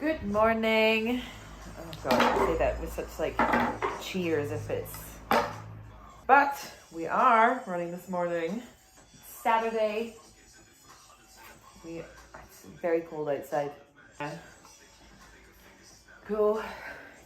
Good morning. Oh god, I say that with such like cheer as if it's. But we are running this morning. It's Saturday. It's very cold outside. Go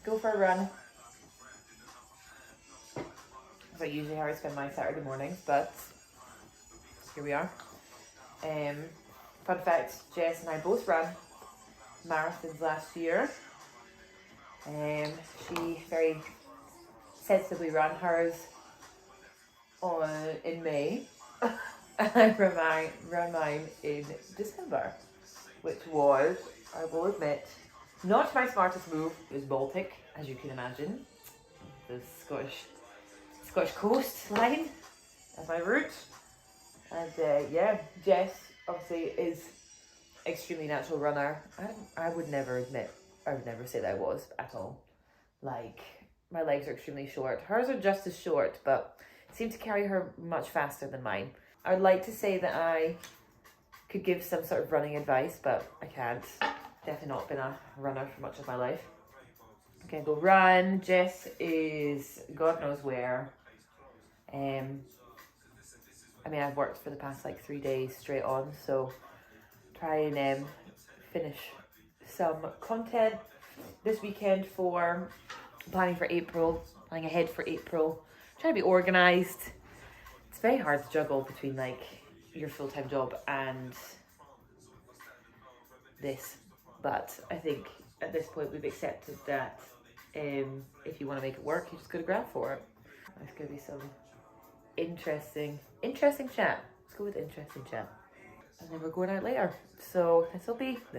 for a run. That's not usually how I spend my Saturday mornings, but here we are. Fun fact: Jess and I both ran marathons last year. She very sensibly ran hers in May. And I ran mine in December, which was, I will admit, not my smartest move. It was Baltic, as you can imagine, the Scottish coastline as my route. And Jess obviously is extremely natural runner. I would never say that I was at all. Like, my legs are extremely short. Hers are just as short, but seem to carry her much faster than mine. I'd like to say that I could give some sort of running advice, but I can't. Definitely not been a runner for much of my life. Okay, go run. Jess is God knows where. I've worked for the past like 3 days straight on, so try and finish some content this weekend for planning ahead for April, trying to be organised. It's very hard to juggle between like your full-time job and this, but I think at this point we've accepted that if you want to make it work, you just got to grab for it. There's going to be some interesting chat. Let's go with interesting chat. And then we're going out later. So this will be fun.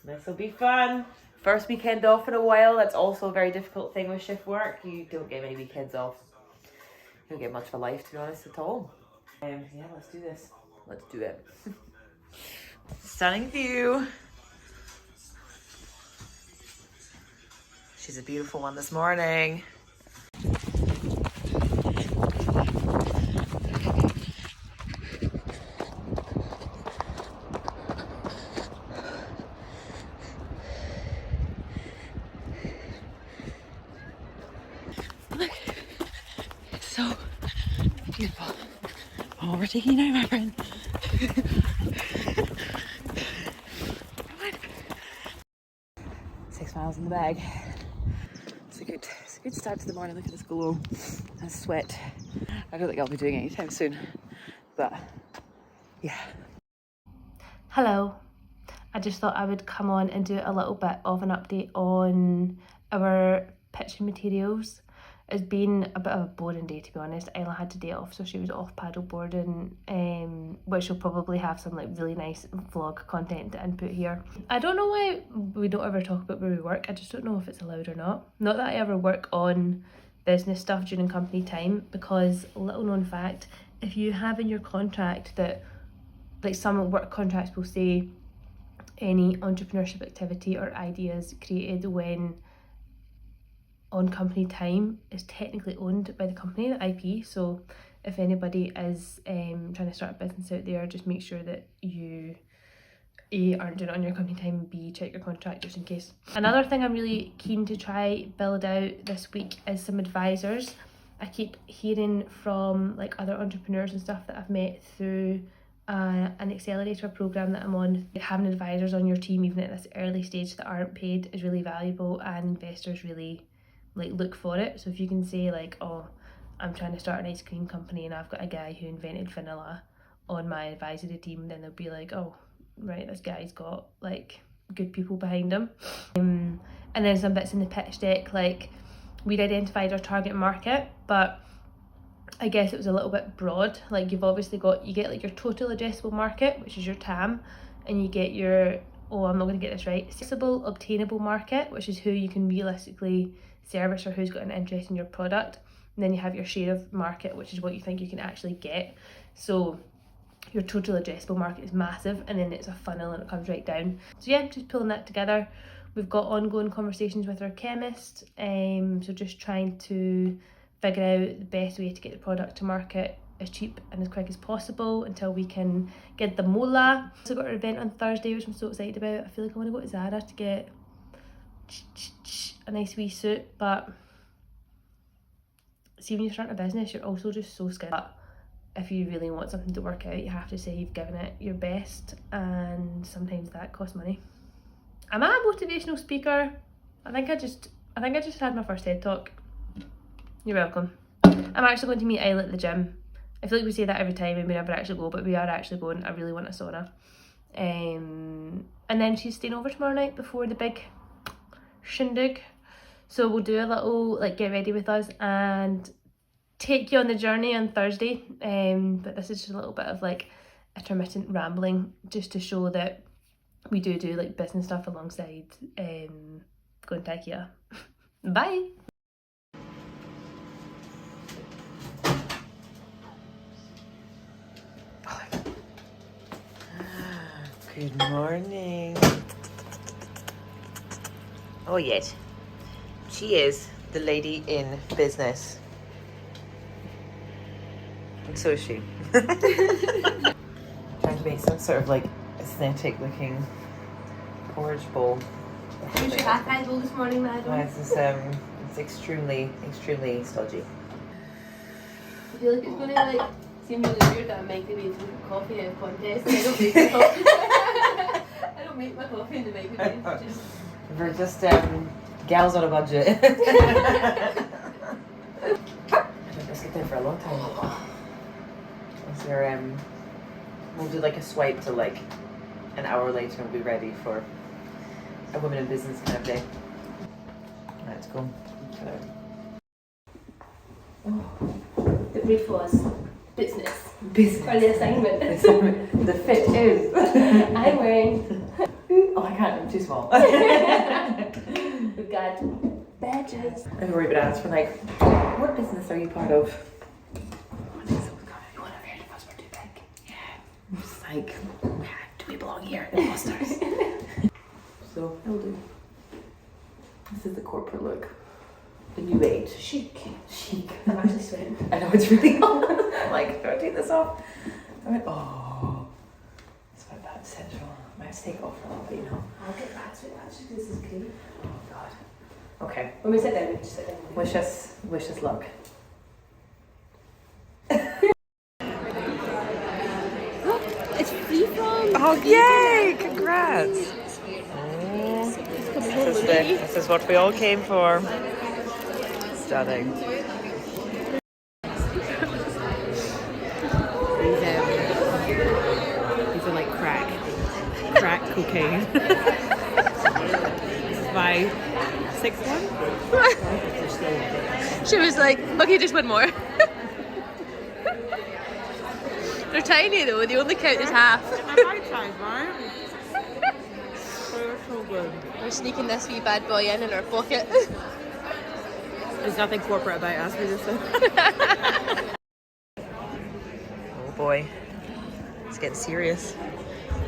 This will be fun. First weekend off in a while. That's also a very difficult thing with shift work. You don't get many weekends off. You don't get much of a life, to be honest, at all. Let's do this. Let's do it. Stunning view. She's a beautiful one this morning. Look, it's so beautiful. Oh, we're taking you now, my friend. 6 miles in the bag. It's a good start to the morning. Look at this glow and sweat. I don't think I'll be doing it anytime soon, but yeah. Hello. I just thought I would come on and do a little bit of an update on our pitching materials. It's been a bit of a boring day, to be honest. Isla had a day off, so she was off paddleboarding, which will probably have some like really nice vlog content to input here. I don't know why we don't ever talk about where we work. I just don't know if it's allowed or not. Not that I ever work on business stuff during company time, because little known fact, if you have in your contract that, like, some work contracts will say any entrepreneurship activity or ideas created when on company time is technically owned by the company, the IP. So if anybody is trying to start a business out there, just make sure that you A, aren't doing it on your company time, and B, check your contract just in case. Another thing I'm really keen to try build out this week is some advisors. I keep hearing from like other entrepreneurs and stuff that I've met through an accelerator program that I'm on. Having advisors on your team, even at this early stage, that aren't paid is really valuable, and investors really look for it. So if you can say like, oh, I'm trying to start an ice cream company and I've got a guy who invented vanilla on my advisory team, then they'll be like, oh right, this guy's got like good people behind him. And then some bits in the pitch deck, like we'd identified our target market, but I guess it was a little bit broad. Like you get like your total addressable market, which is your TAM, and you get your, I'm not going to get this right, accessible obtainable market, which is who you can realistically service or who's got an interest in your product. And then you have your share of market, which is what you think you can actually get. So your total addressable market is massive, and then it's a funnel and it comes right down. So yeah, just pulling that together. We've got ongoing conversations with our chemist, so just trying to figure out the best way to get the product to market as cheap and as quick as possible until we can get the mola. Also got our event on Thursday, which I'm so excited about. I feel like I want to go to Zara to get a nice wee suit, but see, when you start a business, you're also just so scared. But if you really want something to work out, you have to say you've given it your best, and sometimes that costs money. Am I a motivational speaker? I think I just had my first TED talk. You're welcome. I'm actually going to meet Isla at the gym. I feel like we say that every time and we never actually go, but we are actually going. I really want a sauna. And then she's staying over tomorrow night before the big shindig. So we'll do a little like get ready with us and take you on the journey on Thursday. But this is just a little bit of like intermittent rambling just to show that we do like business stuff alongside going to IKEA. Bye. Good morning. Oh yes, she is the lady in business. And so is she. Trying to make some sort of like aesthetic looking porridge bowl. Here's your half bowl this morning, madam. It's extremely stodgy. I feel like it's gonna like seem really weird that I'm microwaving coffee out of contest. I don't make my coffee. I don't make my coffee in the microwave. We're just gals on a budget. I've been biscuit there for a long time. Is there, we'll do like a swipe to like an hour later and we'll be ready for a women in business kind of day. Let's go. The brief was business. For the assignment. The fit is. I'm wearing. Oh, I can't. I'm too small. We've got badges. I'm worried about ads for like, what business are you part of? What is so good? You want to hear if us were too big? Yeah. I'm just like, Do we belong here? Imposters. so, I'll do. This is the corporate look. The new age. Chic. Chic. I'm actually sweating. I know it's really hot. I'm like, do I take this off? I went, oh. It's about that central. I might have to take it off for a little bit, you know. I'll get back to it actually. This is great. Oh, God. Okay. When we sit down, we just sit down. Wish us luck. It's free from. Oh, yay! Congrats! This is what we all came for. Stunning. These are like crack cocaine. This is my sixth one. She was like, okay, just one more. They're tiny though, they only count as half. They're my size, right? They're so good. We're sneaking this wee bad boy in our pocket. There's nothing corporate about us, we just said. Oh boy, it's getting serious.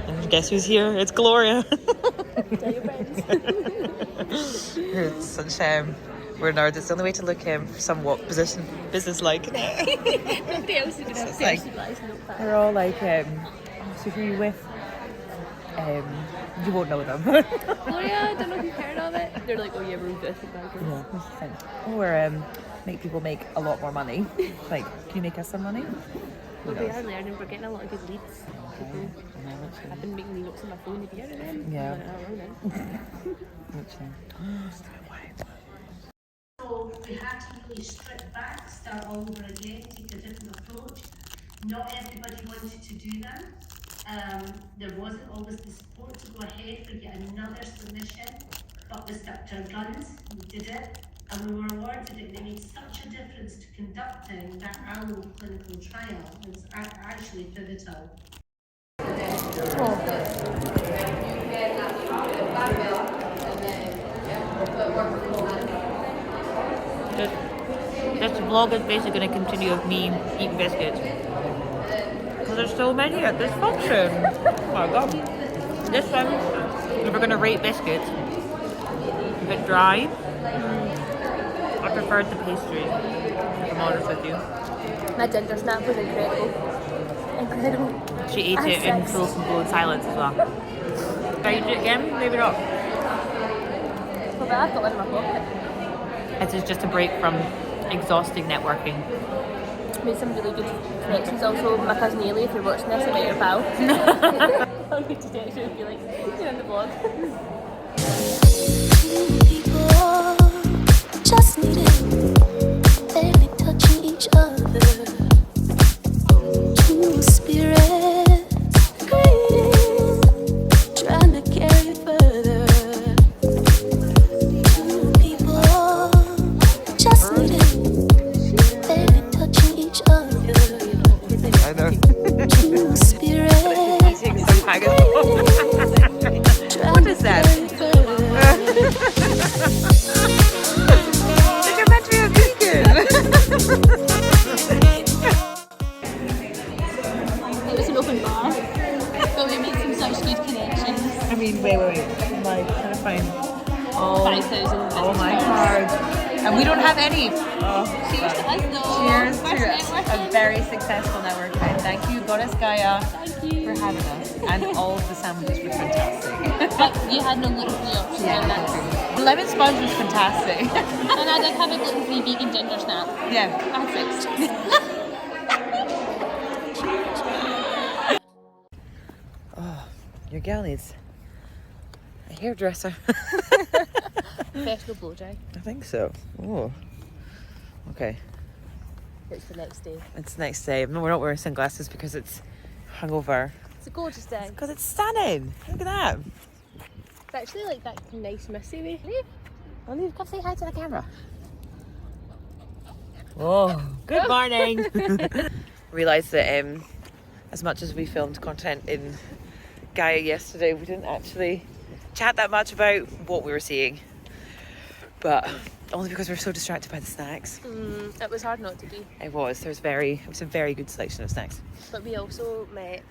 And guess who's here? It's Gloria. Tell your friends. It's such we're in ours. It's the only way to look somewhat business-like. Nobody else is It's like, we're all like, so who are you with? You won't know them. Gloria, I don't know if you've heard of it. They're like, oh yeah, we're investment bankers. Yeah. Or make people make a lot more money. Like, can you make us some money? Well, we are learning. We're getting a lot of good leads. People. I've been making notes on my phone. Have you heard of them? Yeah. So we had to really strip back, start all over again, take a different approach. Not everybody wanted to do that. There wasn't always the support to go ahead for yet another submission, but we stuck to our guns, we did it, and we were awarded it. It made such a difference to conducting that annual clinical trial. It was actually pivotal. This vlog is basically going to continue with me eating biscuits. Because there's so many at this function. Oh my god. This one, if we're going to rate biscuits, a bit dry. I preferred the pastries, if I'm honest with you. My ginger snap was incredible. Incredible. She ate it in full controlled silence as well. Can I eat it again? Maybe not. Well, I've got one in my pocket. This is just a break from exhausting networking. Made some really good connections. Also, my cousin Ailey, if you're watching this, I met your pal. I'm going to text you and be like, you're in the vlog. People just needing barely touching each other. Two spirits greeting, trying to carry further. Two people just needing barely touching each other. I know. Two spirits What is that? You're meant to be a vegan. It was an open bar, but we made some such good connections. I mean, wait. I'm like trying to find 5,000. all my cards. And we don't have any. Cheers to us though. Cheers First to networking. a very successful network event. Thank you, Goddess Gaia, Thank you. for having us. And all of the sandwiches were fantastic. But you had no gluten-free option on that. The lemon sponge was fantastic. And I did have a gluten-free vegan ginger snap. Yeah. I fixed. Your gal needs a hairdresser. Professional blow dry. I think so. Oh. Okay. It's the next day. It's the next day. No, we're not wearing sunglasses because it's hungover. It's a gorgeous day. Because it's stunning. Look at that. It's actually like that nice misty way. Leave. Come say hi to the camera. Oh, good morning. Realised that as much as we filmed content in Gaia yesterday, we didn't actually chat that much about what we were seeing. But only because we were so distracted by the snacks. It was hard not to be. It was. It was a very good selection of snacks. But we also met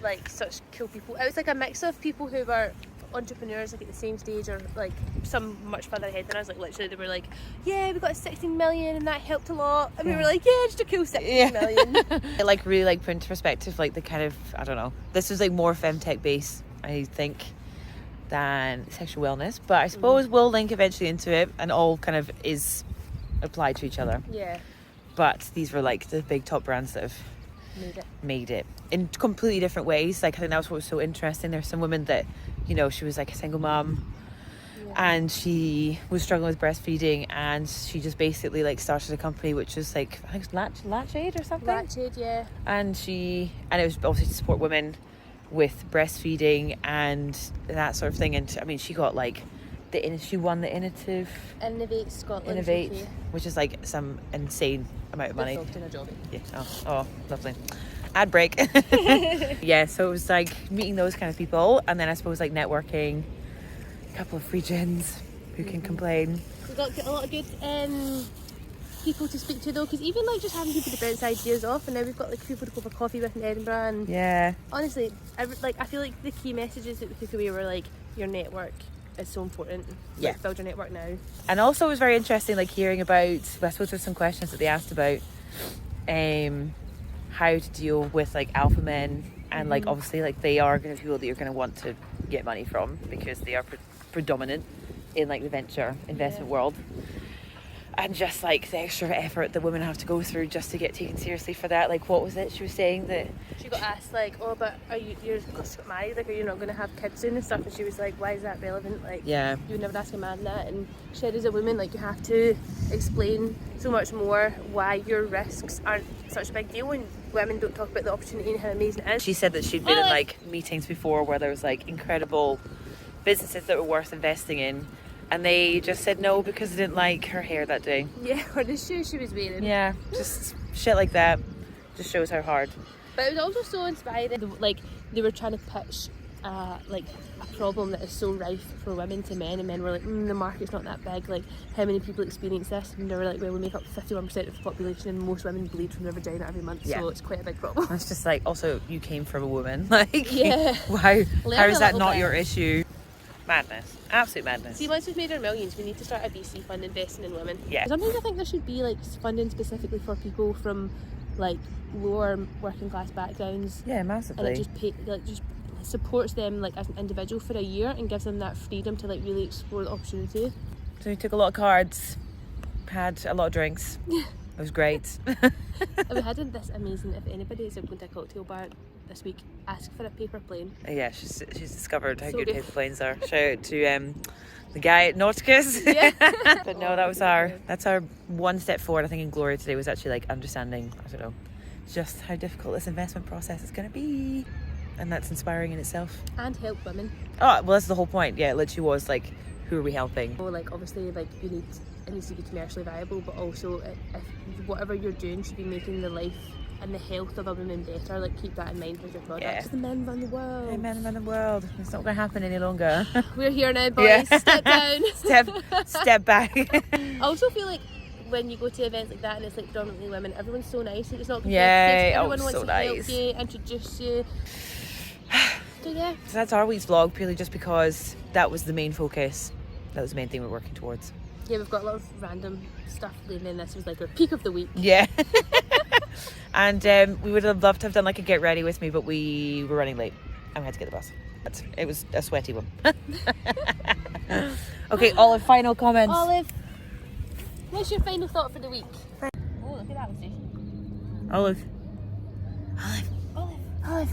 like such cool people. It was like a mix of people who were entrepreneurs like at the same stage or like some much further ahead than us. Like literally they were like, yeah, we got 16 million and that helped a lot. And we were like, yeah, just a cool 16 million. It like really like put into perspective like the kind of, I don't know, this was like more Femtech based, I think, than sexual wellness, but I suppose we'll link eventually into it and all kind of is applied to each other. Yeah, But these were like the big top brands that have made it in completely different ways. Like I think that was what was so interesting. There's some women that, you know, she was like a single mom and she was struggling with breastfeeding and she just basically like started a company which was like, I think it's Latchaid or something. Latchaid, yeah. And it was obviously to support women with breastfeeding and that sort of thing. And I mean, she got like she won the Innovate Scotland, Innovate, UK. which is like some insane amount of money. In a job. Yeah. Oh, lovely. Ad break. Yeah, so it was like meeting those kind of people, and then I suppose like networking, a couple of free gins. Who can complain? We got a lot of good people to speak to though, because even like just having people to bounce ideas off, and now we've got like people to go for coffee with in Edinburgh. And yeah, honestly, I feel like the key messages that we took away were like your network is so important. Yeah, like, build your network now. And also it was very interesting like hearing about, I suppose there's some questions that they asked about how to deal with like alpha men, and like obviously like they are going to be people that you're going to want to get money from because they are predominant in like the venture investment world. And just like the extra effort that women have to go through just to get taken seriously for that. Like, what was it she was saying that she got asked like, oh, but you're just got married, like, are you not going to have kids soon and stuff? And she was like, why is that relevant? Like, yeah, you would never ask a man that. And she said, as a woman, like, you have to explain so much more why your risks aren't such a big deal, and women don't talk about the opportunity and how amazing it is. She said that she'd been in like meetings before where there was like incredible businesses that were worth investing in, and they just said no because they didn't like her hair that day. Yeah, or the shoes she was wearing. Yeah, just shit like that. Just shows how hard. But it was also so inspiring. Like, they were trying to pitch like a problem that is so rife for women to men, and men were like, the market's not that big, like how many people experience this? And they were like, well, we make up 51% of the population and most women bleed from their vagina every month, so it's quite a big problem. It's just like, also you came from a woman, like, yeah, how is that not your issue? Madness, absolute madness. See, once we've made our millions, we need to start a VC fund investing in women. Yeah. Sometimes I think there should be like funding specifically for people from like lower working class backgrounds, Yeah, and massively. it just supports them like as an individual for a year and gives them that freedom to like really explore the opportunity. So we took a lot of cards, had a lot of drinks. It was great. And we had this amazing, if anybody is going to a cocktail bar this week, ask for a paper plane. Yeah, she's discovered how So good good. paper planes are. Shout out to the guy at Nauticus. Yeah. But no, that's our one step forward. I think in Gloria today was actually like understanding, I don't know, just how difficult this investment process is going to be, and that's inspiring in itself. And help women. Oh well, that's the whole point. Yeah, it literally was like, who are we helping? So like obviously like it needs to be commercially viable, but also if whatever you're doing should be making the life and the health of a woman better. Like keep that in mind with your product. Yeah. 'Cause the men run the world. Hey, men around the world. It's not going to happen any longer. We're here now, boys. Yeah. Step down. Step back. I also feel like when you go to events like that and it's like predominantly women, everyone's so nice. Like, it's not competitive. Yay. Oh, Everyone wants so to help nice. you, introduce you. So yeah. So that's our week's vlog, purely just because that was the main focus. That was the main thing we're working towards. Yeah, we've got a lot of random stuff lately, and this was like our peak of the week. Yeah. And we would have loved to have done like a get ready with me, but we were running late and we had to get the bus. It was a sweaty one. Okay, Olive, final comments. Olive, what's your final thought for the week? Oh, look at that station. Olive. Olive.